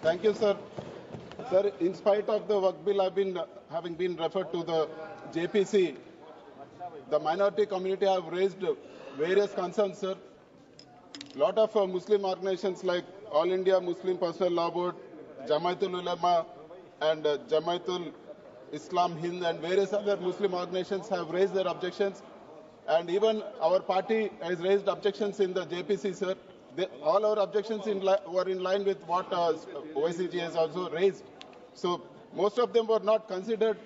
Thank you, sir. Sir, in spite of the work bill having been referred to the JPC, the minority community have raised various concerns, sir. Lot of Muslim organizations like All India Muslim Personal Law Board, Jamaatul Ulama, and Jamaatul Islam Hind, and various other Muslim organizations have raised their objections. And even our party has raised objections in the JPC, sir. All our objections were in line with what OICG has also raised. So most of them were not considered.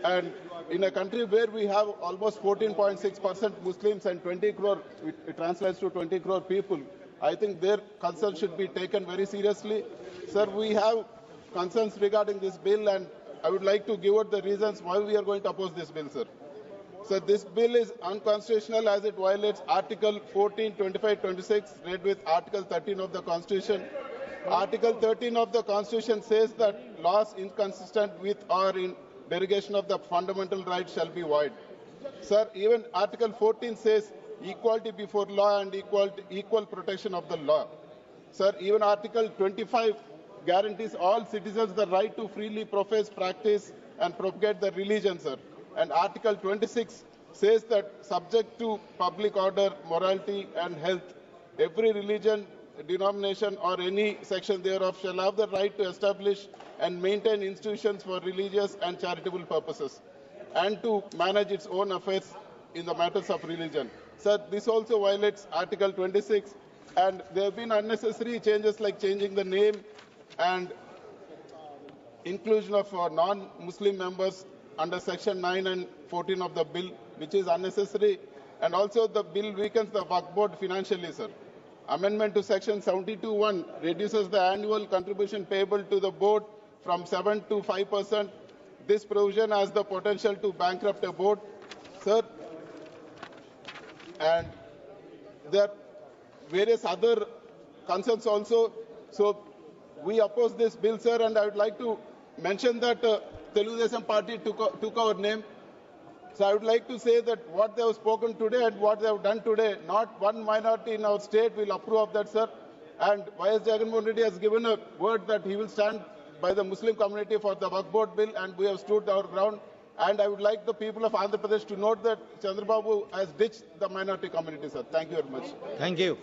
And in a country where we have almost 14.6% Muslims and 20 crore, it translates to 20 crore people, I think their concerns should be taken very seriously. Sir, we have concerns regarding this bill, and I would like to give out the reasons why we are going to oppose this bill, sir. So this bill is unconstitutional as it violates Article 14, 25, 26, read with Article 13 of the Constitution. Article 13 of the Constitution says that laws inconsistent with or in derogation of the fundamental rights shall be void. Sir, even Article 14 says equality before law and equal protection of the law. Sir, even Article 25 guarantees all citizens the right to freely profess, practice, and propagate their religion, sir. And Article 26 says that subject to public order, morality, and health, every religion, denomination, or any section thereof shall have the right to establish and maintain institutions for religious and charitable purposes, and to manage its own affairs in the matters of religion. Sir, this also violates Article 26, and there have been unnecessary changes like changing the name and inclusion of non-Muslim members under Section 9 and 14 of the bill, which is unnecessary. And also the bill weakens the Waqf Board financially, sir. Amendment to Section 72(1) reduces the annual contribution payable to the board from 7 to 5%. This provision has the potential to bankrupt a board, sir. And there are various other concerns also. So we oppose this bill, sir, and I would like to mention that Telugu Desam Party took our name. So I would like to say that what they have spoken today and what they have done today, not one minority in our state will approve of that, sir. And Y.S. Jagannath Reddy has given a word that he will stand by the Muslim community for the Waqf Board bill, and we have stood our ground. And I would like the people of Andhra Pradesh to note that Chandrababu has ditched the minority community, sir. Thank you very much. Thank you.